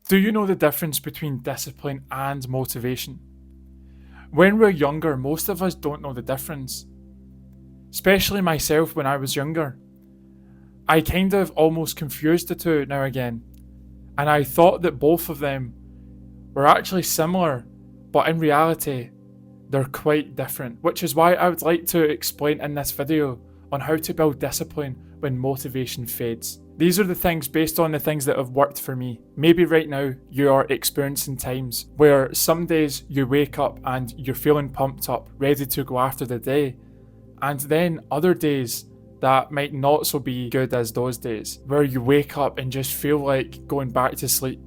Do you know the difference between discipline and motivation? When we're younger, most of us don't know the difference. Especially myself when I was younger. I kind of almost confused the two now again, and I thought that both of them were actually similar, but in reality, they're quite different, which is why I would like to explain in this video on how to build discipline when motivation fades. These are the things based on the things that have worked for me. Maybe right now you are experiencing times where some days you wake up and you're feeling pumped up, ready to go after the day, and then other days that might not so be good as those days, where you wake up and just feel like going back to sleep,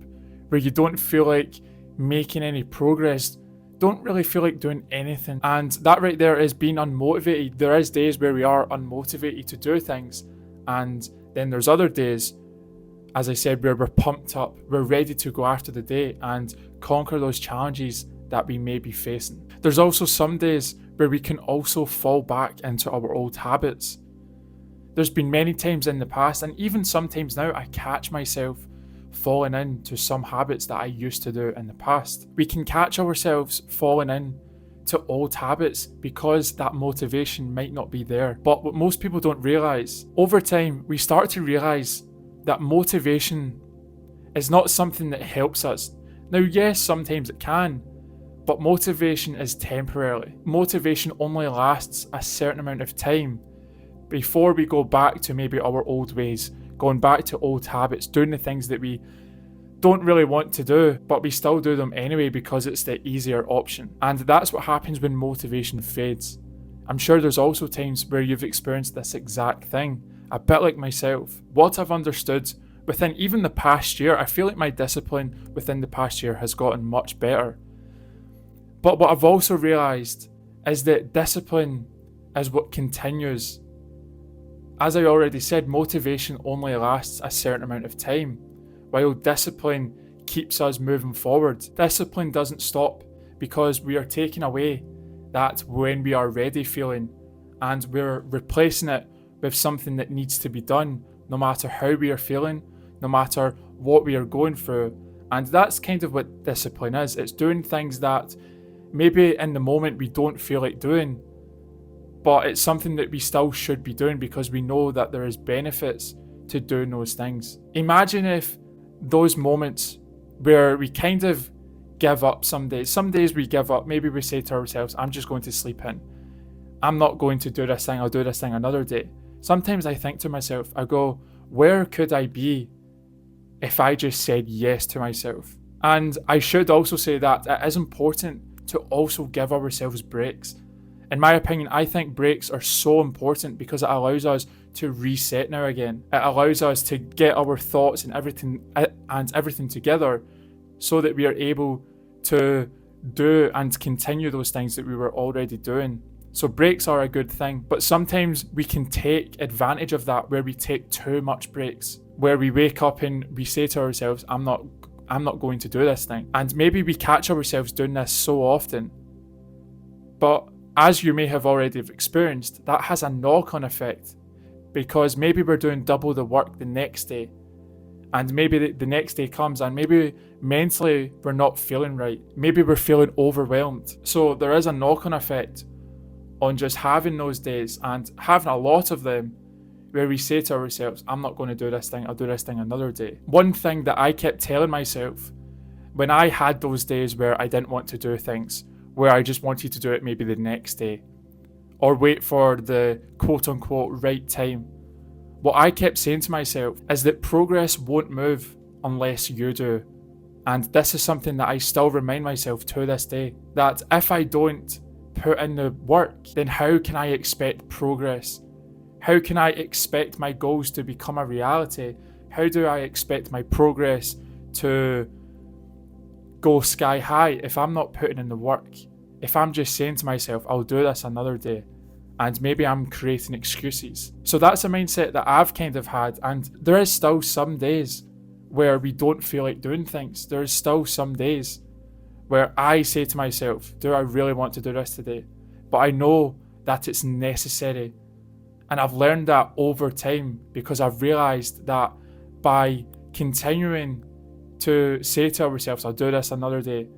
where you don't feel like making any progress, don't really feel like doing anything. And that right there is being unmotivated. There is days where we are unmotivated to do things, and then there's other days, as I said, where we're pumped up, we're ready to go after the day and conquer those challenges that we may be facing. There's also some days where we can also fall back into our old habits. There's been many times in the past, and even sometimes now, I catch myself falling into some habits that I used to do in the past. We can catch ourselves falling in to old habits because that motivation might not be there. But what most people don't realize, over time, we start to realize that motivation is not something that helps us. Now, yes, sometimes it can, but motivation is temporary. Motivation only lasts a certain amount of time before we go back to maybe our old ways, going back to old habits, doing the things that we don't really want to do, but we still do them anyway because it's the easier option. And that's what happens when motivation fades. I'm sure there's also times where you've experienced this exact thing, a bit like myself. What I've understood within even the past year, I feel like my discipline within the past year has gotten much better. But what I've also realised is that discipline is what continues. As I already said, motivation only lasts a certain amount of time, while discipline keeps us moving forward. Discipline doesn't stop because we are taking away that when we are ready feeling, and we're replacing it with something that needs to be done no matter how we are feeling, no matter what we are going through. And that's kind of what discipline is. It's doing things that maybe in the moment we don't feel like doing, but it's something that we still should be doing because we know that there is benefits to doing those things. Imagine if those moments where we kind of give up some days we give up, maybe we say to ourselves, I'm just going to sleep in. I'm not going to do this thing, I'll do this thing another day. Sometimes I think to myself, I go, where could I be if I just said yes to myself? And I should also say that it is important to also give ourselves breaks. In my opinion, I think breaks are so important because it allows us to reset now again. It allows us to get our thoughts and everything together so that we are able to do and continue those things that we were already doing. So breaks are a good thing, but sometimes we can take advantage of that where we take too much breaks, where we wake up and we say to ourselves, I'm not going to do this thing. And maybe we catch ourselves doing this so often. But as you may have already experienced, that has a knock-on effect because maybe we're doing double the work the next day, and maybe the next day comes and maybe mentally we're not feeling right. Maybe we're feeling overwhelmed. So there is a knock-on effect on just having those days and having a lot of them where we say to ourselves, I'm not going to do this thing, I'll do this thing another day. One thing that I kept telling myself when I had those days where I didn't want to do things, where I just wanted to do it maybe the next day or wait for the quote unquote right time, what I kept saying to myself is that progress won't move unless you do. And this is something that I still remind myself to this day, that if I don't put in the work, then how can I expect progress? How can I expect my goals to become a reality? How do I expect my progress to go sky high if I'm not putting in the work? If I'm just saying to myself, I'll do this another day, and maybe I'm creating excuses. So that's a mindset that I've kind of had, and there is still some days where we don't feel like doing things. There is still some days where I say to myself, do I really want to do this today? But I know that it's necessary. And I've learned that over time because I've realised that by continuing to say to ourselves, I'll do this another day,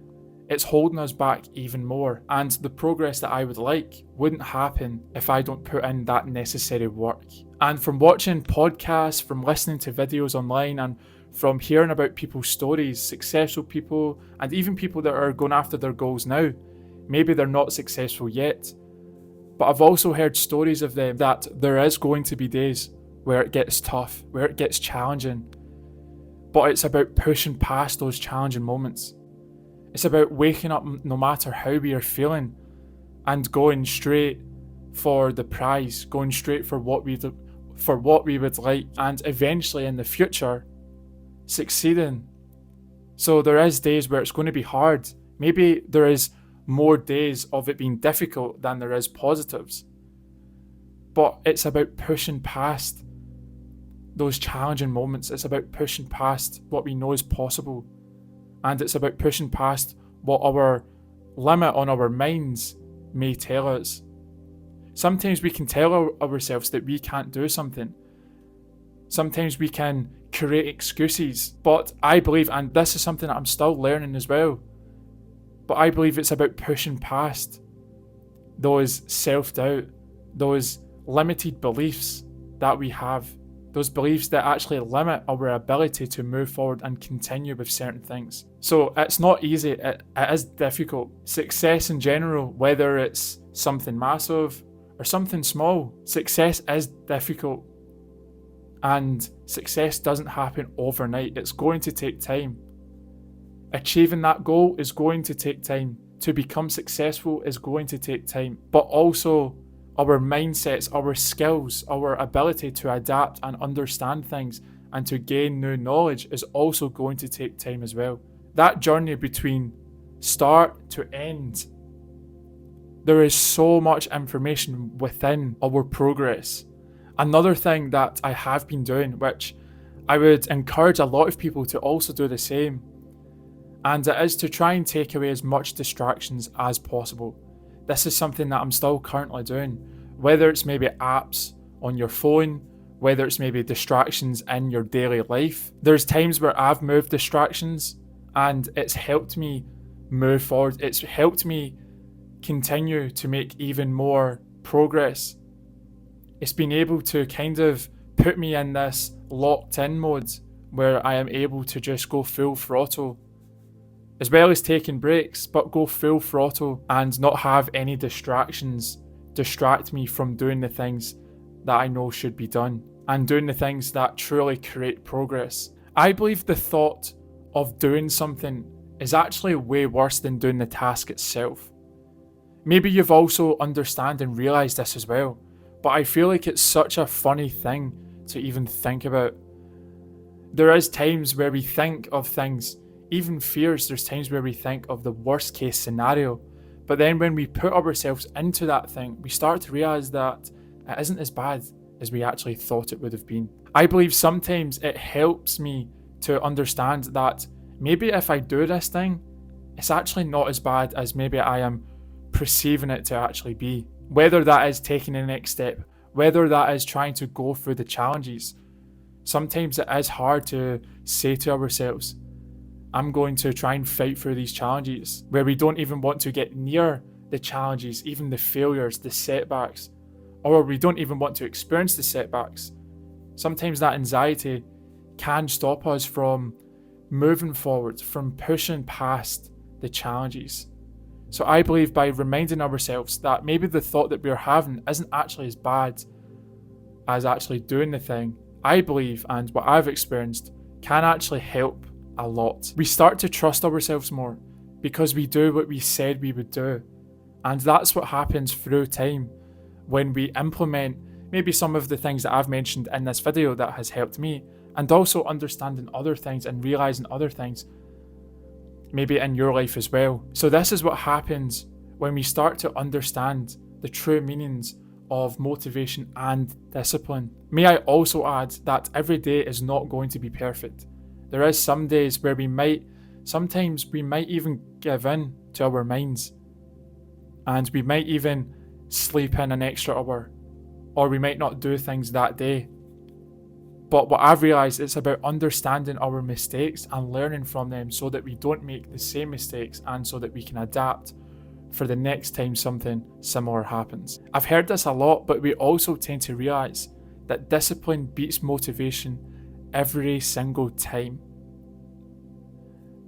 it's holding us back even more. And the progress that I would like wouldn't happen if I don't put in that necessary work. And from watching podcasts, from listening to videos online, and from hearing about people's stories, successful people, and even people that are going after their goals now, maybe they're not successful yet, but I've also heard stories of them that there is going to be days where it gets tough, where it gets challenging, but it's about pushing past those challenging moments. It's about waking up no matter how we are feeling and going straight for the prize, going straight for what we would like, and eventually in the future succeeding. So there is days where it's going to be hard. Maybe there is more days of it being difficult than there is positives. But it's about pushing past those challenging moments. It's about pushing past what we know is possible. And it's about pushing past what our limit on our minds may tell us. Sometimes we can tell ourselves that we can't do something. Sometimes we can create excuses. But I believe, and this is something that I'm still learning as well, but I believe it's about pushing past those self-doubt, those limited beliefs that we have, those beliefs that actually limit our ability to move forward and continue with certain things. So it's not easy, it is difficult. Success in general, whether it's something massive or something small, success is difficult. And success doesn't happen overnight. It's going to take time. Achieving that goal is going to take time. To become successful is going to take time. But also our mindsets, our skills, our ability to adapt and understand things and to gain new knowledge is also going to take time as well. That journey between start to end, there is so much information within our progress. Another thing that I have been doing, which I would encourage a lot of people to also do the same, and it is to try and take away as much distractions as possible. This is something that I'm still currently doing, whether it's maybe apps on your phone, whether it's maybe distractions in your daily life. There's times where I've moved distractions and it's helped me move forward. It's helped me continue to make even more progress. It's been able to kind of put me in this locked in mode where I am able to just go full throttle, as well as taking breaks, but go full throttle and not have any distractions distract me from doing the things that I know should be done and doing the things that truly create progress. I believe the thought of doing something is actually way worse than doing the task itself. Maybe you've also understand and realised this as well, but I feel like it's such a funny thing to even think about. There is times where we think of things, even fears, there's times where we think of the worst case scenario, but then when we put ourselves into that thing, we start to realise that it isn't as bad as we actually thought it would have been. I believe sometimes it helps me to understand that maybe if I do this thing, it's actually not as bad as maybe I am perceiving it to actually be. Whether that is taking the next step, whether that is trying to go through the challenges. Sometimes it is hard to say to ourselves, I'm going to try and fight through these challenges, where we don't even want to get near the challenges, even the failures, the setbacks, or we don't even want to experience the setbacks. Sometimes that anxiety can stop us from moving forward, from pushing past the challenges. So I believe by reminding ourselves that maybe the thought that we're having isn't actually as bad as actually doing the thing, I believe, and what I've experienced, can actually help a lot. We start to trust ourselves more because we do what we said we would do. And that's what happens through time when we implement maybe some of the things that I've mentioned in this video that has helped me, and also understanding other things and realizing other things maybe in your life as well. So this is what happens when we start to understand the true meanings of motivation and discipline. May I also add that every day is not going to be perfect. There is some days where sometimes we might even give in to our minds, and we might even sleep in an extra hour, or we might not do things that day. But what I've realized, it's about understanding our mistakes and learning from them so that we don't make the same mistakes and so that we can adapt for the next time something similar happens. I've heard this a lot, but we also tend to realize that discipline beats motivation every single time.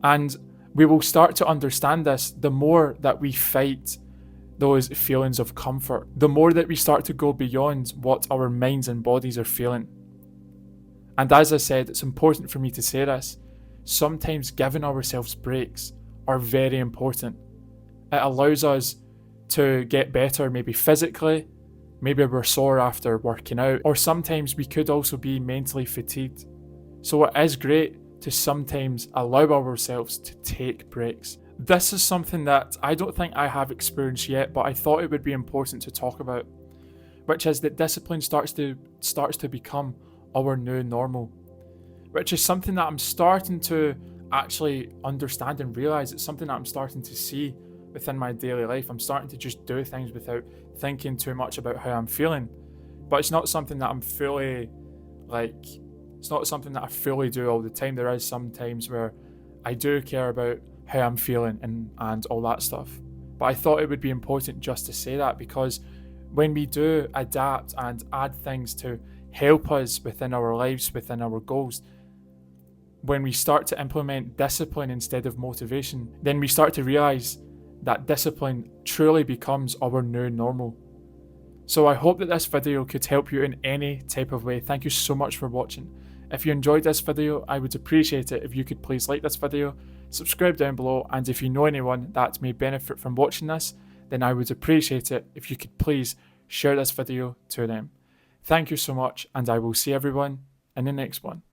And we will start to understand this the more that we fight those feelings of comfort, the more that we start to go beyond what our minds and bodies are feeling. And as I said, it's important for me to say this, sometimes giving ourselves breaks are very important. It allows us to get better, maybe physically, maybe we're sore after working out, or sometimes we could also be mentally fatigued. So it is great to sometimes allow ourselves to take breaks. This is something that I don't think I have experienced yet, but I thought it would be important to talk about, which is that discipline starts to become our new normal, which is something that I'm starting to actually understand and realize. It's something that I'm starting to see within my daily life. I'm starting to just do things without thinking too much about how I'm feeling. But it's not something that it's not something that I fully do all the time. There is some times where I do care about how I'm feeling and all that stuff. But I thought it would be important just to say that, because when we do adapt and add things to help us within our lives, within our goals, when we start to implement discipline instead of motivation, then we start to realize that discipline truly becomes our new normal. So I hope that this video could help you in any type of way. Thank you so much for watching. If you enjoyed this video, I would appreciate it if you could please like this video, subscribe down below, and if you know anyone that may benefit from watching this, then I would appreciate it if you could please share this video to them. Thank you so much, and I will see everyone in the next one.